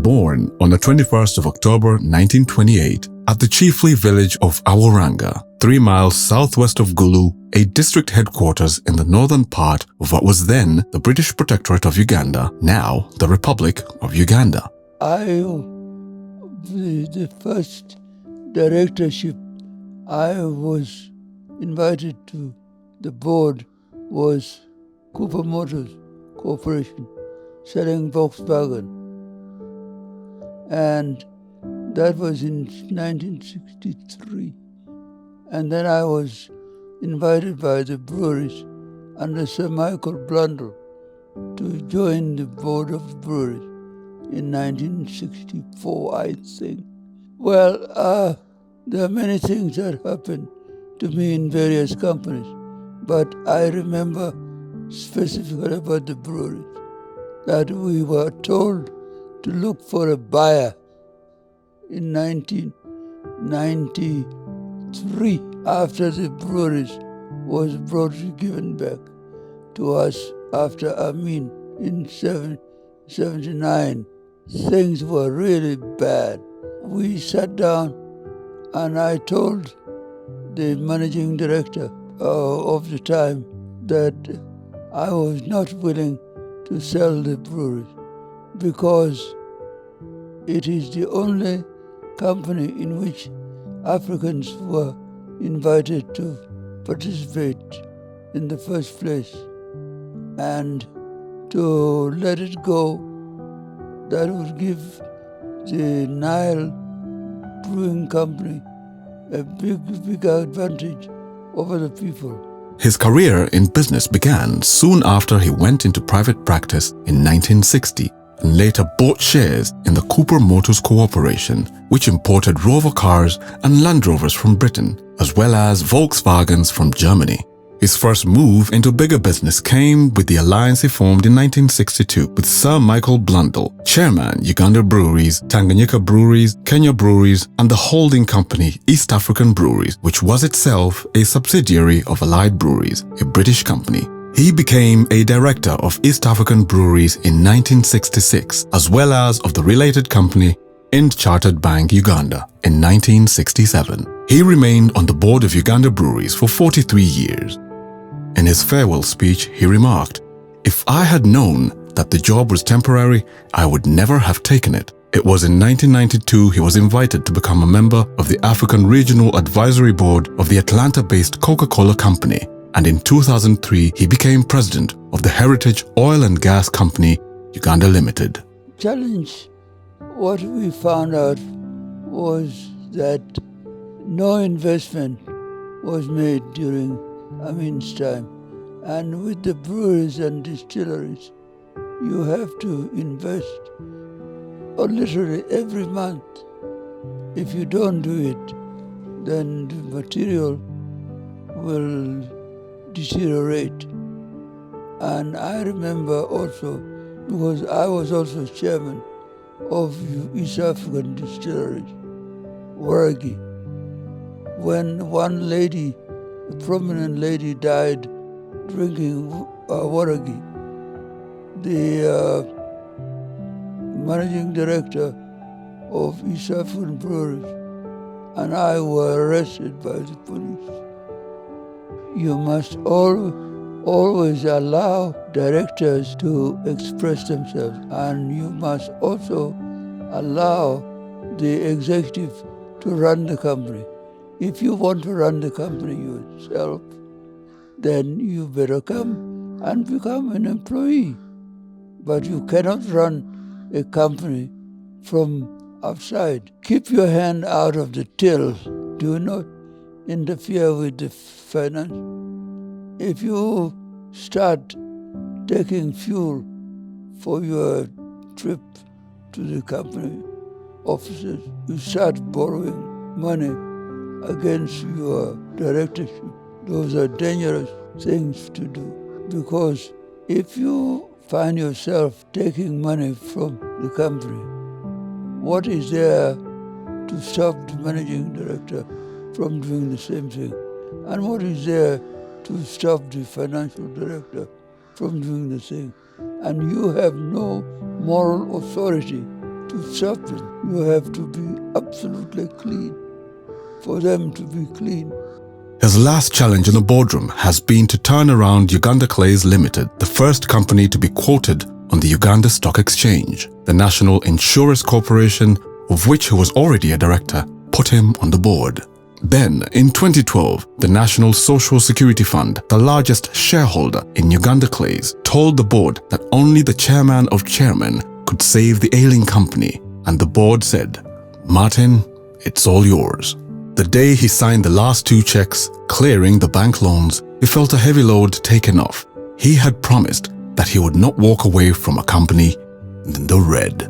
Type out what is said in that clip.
Born on the 21st of October 1928 at the chiefly village of Aworanga, 3 miles southwest of Gulu, a district headquarters in the northern part of what was then the British Protectorate of Uganda, now the Republic of Uganda. The first directorship I was invited to, the board was Cooper Motors Corporation, selling Volkswagen. And that was in 1963. And then I was invited by the breweries under Sir Michael Blundell to join the board of the breweries in 1964, I think. Well, there are many things that happened to me in various companies, but I remember specifically about the breweries that we were told to look for a buyer in 1993 after the breweries was given back to us after Amin in 79. Things were really bad. We sat down and I told the managing director of the time that I was not willing to sell the breweries because it is the only company in which Africans were invited to participate in the first place. And to let it go, that would give the Nile Brewing Company a big advantage over the people. His career in business began soon after he went into private practice in 1960 and later bought shares in the Cooper Motors Corporation, which imported Rover cars and Land Rovers from Britain, as well as Volkswagens from Germany. His first move into bigger business came with the alliance he formed in 1962 with Sir Michael Blundell, chairman Uganda Breweries, Tanganyika Breweries, Kenya Breweries, and the holding company East African Breweries, which was itself a subsidiary of Allied Breweries, a British company. He became a director of East African Breweries in 1966, as well as of the related company Ind Chartered Bank Uganda in 1967. He remained on the board of Uganda Breweries for 43 years. In his farewell speech, he remarked, "If I had known that the job was temporary, I would never have taken it." It was in 1992 he was invited to become a member of the African Regional Advisory Board of the Atlanta-based Coca-Cola Company, and in 2003 he became president of the Heritage Oil and Gas Company, Uganda Limited. Challenge, what we found out was that no investment was made during Amin's time. And with the breweries and distilleries, you have to invest literally every month. If you don't do it, then the material will deteriorate. And I remember also, because I was also chairman of East African Distilleries, Waragi, when one lady, a prominent lady, died drinking Waragi, the managing director of East African Breweries and I were arrested by the police. You must always allow directors to express themselves, and you must also allow the executive to run the company. If you want to run the company yourself, then you better come and become an employee. But you cannot run a company from outside. Keep your hand out of the till. Do not interfere with the finance. If you start taking fuel for your trip to the company offices, you start borrowing money against your directorship. Those are dangerous things to do, because if you find yourself taking money from the company, what is there to stop the managing director from doing the same thing? And what is there to stop the financial director from doing the same? And you have no moral authority to soften. You have to be absolutely clean for them to be clean. His last challenge in the boardroom has been to turn around Uganda Clays Limited, the first company to be quoted on the Uganda Stock Exchange. The National Insurance Corporation, of which he was already a director, put him on the board. Then, in 2012, the National Social Security Fund, the largest shareholder in Uganda Clays, told the board that only the chairman of chairmen could save the ailing company, and the board said, "Martin, it's all yours." The day he signed the last 2 checks, clearing the bank loans, he felt a heavy load taken off. He had promised that he would not walk away from a company in the red.